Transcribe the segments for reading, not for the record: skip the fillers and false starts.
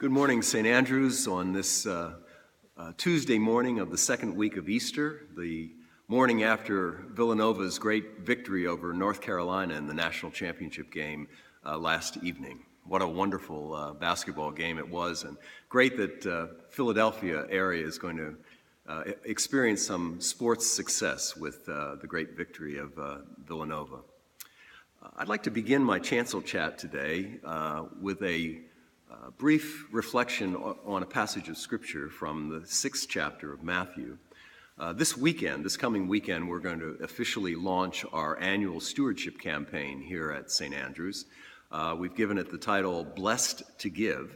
Good morning, St. Andrews, on this Tuesday morning of the second week of Easter, the morning after Villanova's great victory over North Carolina in the national championship game last evening. What a wonderful basketball game it was, and great that Philadelphia area is going to experience some sports success with the great victory of Villanova. I'd like to begin my Chancel Chat today with a brief reflection on a passage of Scripture from the 6th chapter of Matthew. This coming weekend, we're going to officially launch our annual stewardship campaign here at St. Andrews. We've given it the title, Blessed to Give.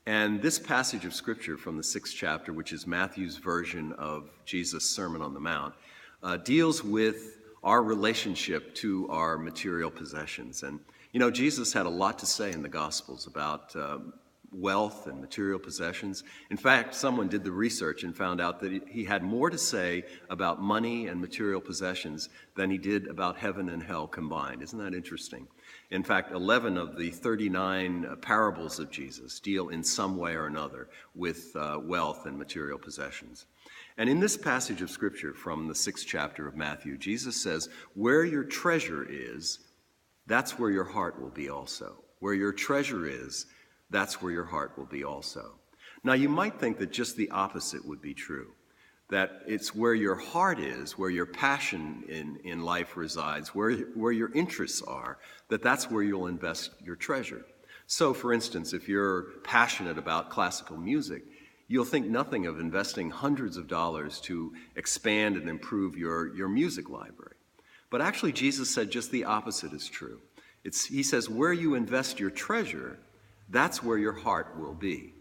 And this passage of Scripture from the 6th chapter, which is Matthew's version of Jesus' Sermon on the Mount, deals with our relationship to our material possessions. And you know, Jesus had a lot to say in the Gospels about wealth and material possessions. In fact, someone did the research and found out that he had more to say about money and material possessions than he did about heaven and hell combined. Isn't that interesting? In fact, 11 of the 39 parables of Jesus deal in some way or another with wealth and material possessions. And in this passage of Scripture from the 6th chapter of Matthew, Jesus says, "Where your treasure is, that's where your heart will be also. Where your treasure is, that's where your heart will be also." Now, you might think that just the opposite would be true, that it's where your heart is, where your passion in life resides, where your interests are, that's where you'll invest your treasure. So, for instance, if you're passionate about classical music, you'll think nothing of investing hundreds of dollars to expand and improve your music library. But actually, Jesus said just the opposite is true. He says, where you invest your treasure, that's where your heart will be.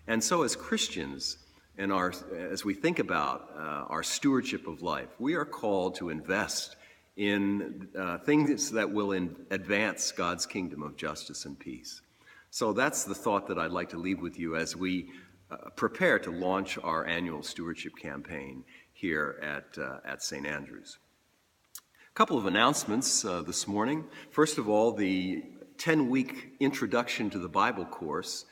And so as Christians, as we think about our stewardship of life, we are called to invest in things that will advance God's kingdom of justice and peace. So that's the thought that I'd like to leave with you as we prepare to launch our annual stewardship campaign here at St. Andrews. A couple of announcements this morning. First of all, the 10-week Introduction to the Bible course,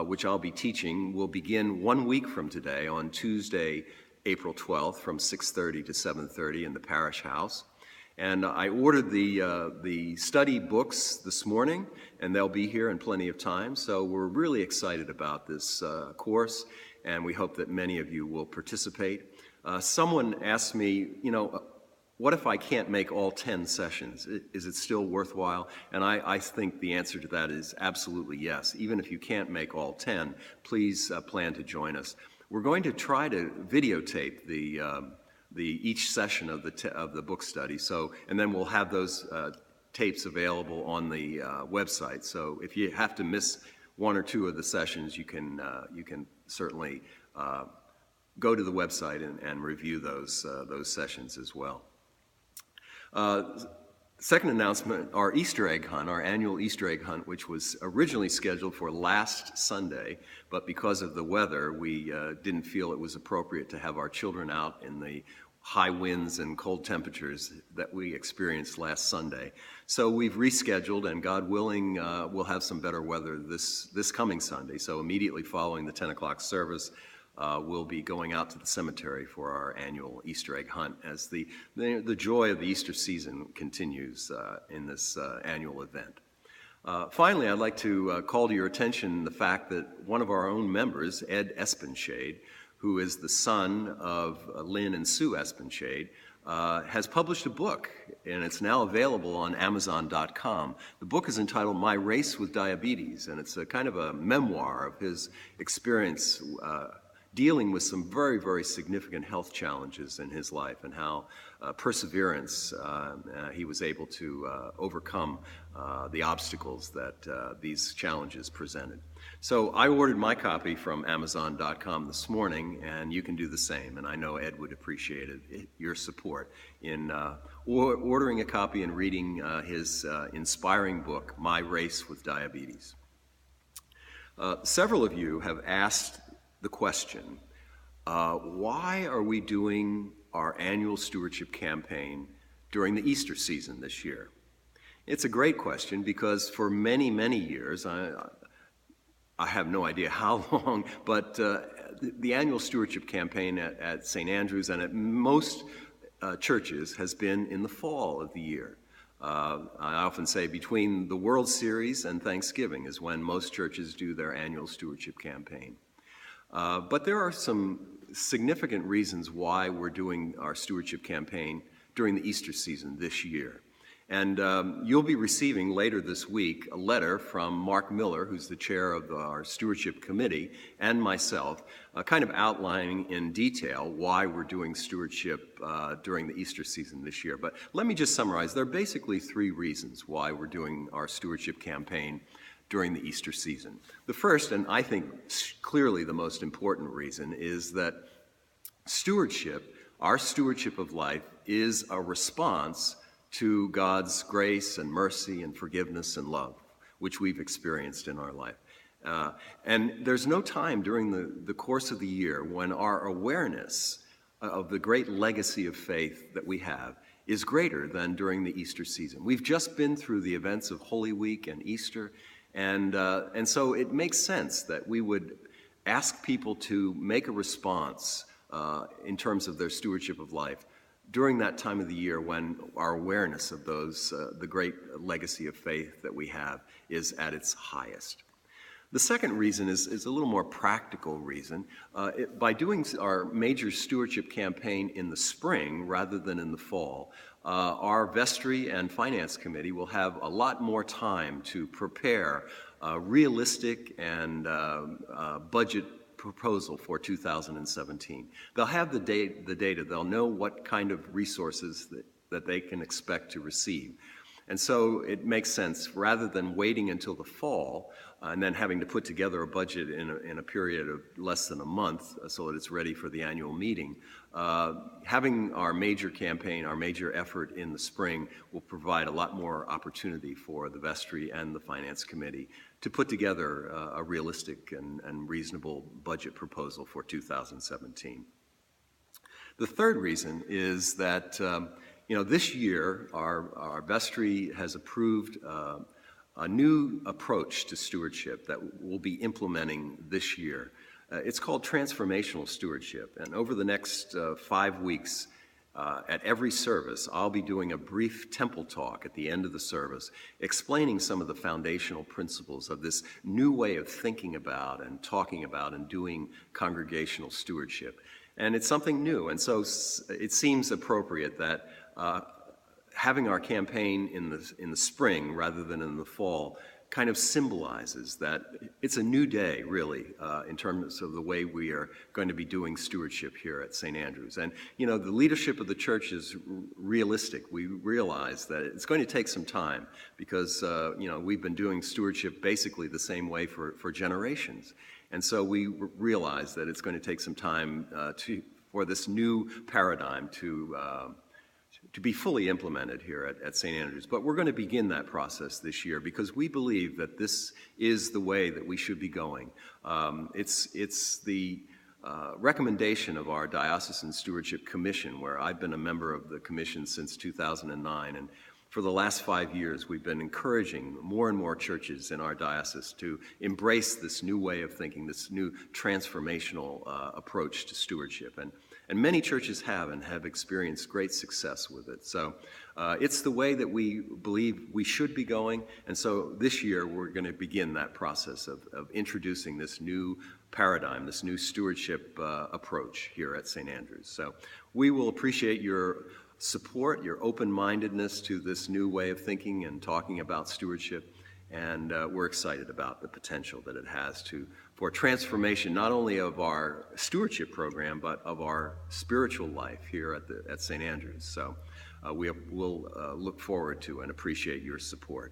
which I'll be teaching, will begin 1 week from today on Tuesday, April 12th from 6:30 to 7:30 in the parish house. And I ordered the study books this morning, and they'll be here in plenty of time. So we're really excited about this course, and we hope that many of you will participate. Someone asked me, what if I can't make all 10 sessions? Is it still worthwhile? And I think the answer to that is absolutely yes. Even if you can't make all 10, please plan to join us. We're going to try to videotape each session of the book study. And then we'll have those tapes available on the website. So if you have to miss one or two of the sessions, you can certainly go to the website and review those sessions as well. Second announcement, our Easter egg hunt, our annual Easter egg hunt, which was originally scheduled for last Sunday, but because of the weather, we didn't feel it was appropriate to have our children out in the high winds and cold temperatures that we experienced last Sunday. So we've rescheduled, and God willing, we'll have some better weather this coming Sunday. So immediately following the 10 o'clock service, we'll be going out to the cemetery for our annual Easter egg hunt as the joy of the Easter season continues in this annual event. Finally, I'd like to call to your attention the fact that one of our own members, Ed Espenshade, who is the son of Lynn and Sue Espenshade, has published a book, and it's now available on Amazon.com. The book is entitled My Race with Diabetes, and it's a kind of a memoir of his experience dealing with some very, very significant health challenges in his life and how perseverance, he was able to overcome the obstacles that these challenges presented. So I ordered my copy from Amazon.com this morning, and you can do the same. And I know Ed would appreciate your support in ordering a copy and reading his inspiring book, My Race with Diabetes. Several of you have asked the question, why are we doing our annual stewardship campaign during the Easter season this year? It's a great question because for many, many years, I have no idea how long, but the annual stewardship campaign at St. Andrews and at most churches has been in the fall of the year. I often say between the World Series and Thanksgiving is when most churches do their annual stewardship campaign. But there are some significant reasons why we're doing our stewardship campaign during the Easter season this year. And you'll be receiving later this week a letter from Mark Miller, who's the chair of our stewardship committee, and myself, kind of outlining in detail why we're doing stewardship during the Easter season this year. But let me just summarize. There are basically three reasons why we're doing our stewardship campaign during the Easter season. The first, and I think clearly the most important reason, is that stewardship, our stewardship of life, is a response to God's grace and mercy and forgiveness and love, which we've experienced in our life. And there's no time during the course of the year when our awareness of the great legacy of faith that we have is greater than during the Easter season. We've just been through the events of Holy Week and Easter, and so it makes sense that we would ask people to make a response in terms of their stewardship of life during that time of the year when our awareness of those, the great legacy of faith that we have is at its highest. The second reason is a little more practical reason. By doing our major stewardship campaign in the spring rather than in the fall, our vestry and finance committee will have a lot more time to prepare a realistic and budget proposal for 2017. They'll have the data. They'll know what kind of resources that they can expect to receive. And so it makes sense, rather than waiting until the fall and then having to put together a budget in a period of less than a month so that it's ready for the annual meeting, having our major campaign, our major effort in the spring will provide a lot more opportunity for the vestry and the finance committee to put together a realistic and reasonable budget proposal for 2017. The third reason is that this year our vestry has approved a new approach to stewardship that we'll be implementing this year. It's called transformational stewardship, and over the next 5 weeks, at every service, I'll be doing a brief temple talk at the end of the service, explaining some of the foundational principles of this new way of thinking about and talking about and doing congregational stewardship. And it's something new, and so it seems appropriate that having our campaign in the spring rather than in the fall kind of symbolizes that it's a new day, really, in terms of the way we are going to be doing stewardship here at St. Andrews. And, the leadership of the church is realistic. We realize that it's going to take some time because, we've been doing stewardship basically the same way for generations. And so we realize that it's going to take some time for this new paradigm to be fully implemented here at St. Andrews. But we're going to begin that process this year because we believe that this is the way that we should be going. It's the recommendation of our Diocesan Stewardship Commission, where I've been a member of the commission since 2009, and for the last 5 years, we've been encouraging more and more churches in our diocese to embrace this new way of thinking, this new transformational approach to stewardship. And many churches have and have experienced great success with it. So it's the way that we believe we should be going. And so this year, we're going to begin that process of introducing this new paradigm, this new stewardship approach here at St. Andrews. So we will appreciate your support, your open-mindedness to this new way of thinking and talking about stewardship, and we're excited about the potential that it has for transformation, not only of our stewardship program, but of our spiritual life here at St. Andrews. So we'll look forward to and appreciate your support.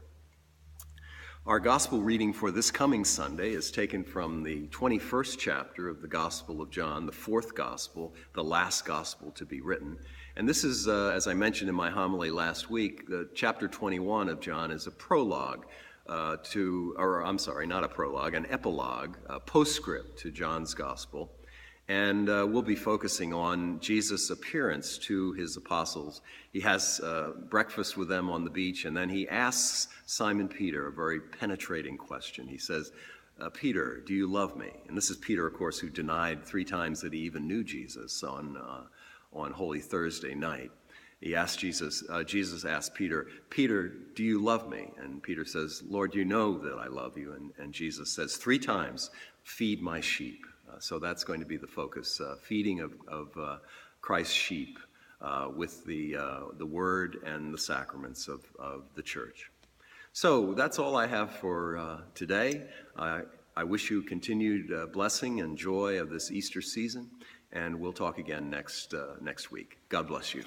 Our gospel reading for this coming Sunday is taken from the 21st chapter of the Gospel of John, the fourth gospel, the last gospel to be written. And this is, as I mentioned in my homily last week, the chapter 21 of John is a prologue not a prologue, an epilogue, a postscript to John's gospel. And we'll be focusing on Jesus' appearance to his apostles. He has breakfast with them on the beach, and then he asks Simon Peter a very penetrating question. He says, Peter, do you love me? And this is Peter, of course, who denied 3 times that he even knew Jesus on Holy Thursday night. He asked Jesus asked Peter, Peter, do you love me? And Peter says, Lord, you know that I love you. And Jesus says 3 times, feed my sheep. So that's going to be the focus, feeding of Christ's sheep with the word and the sacraments of the church. So that's all I have for today. I wish you continued blessing and joy of this Easter season, and we'll talk again next week. God bless you.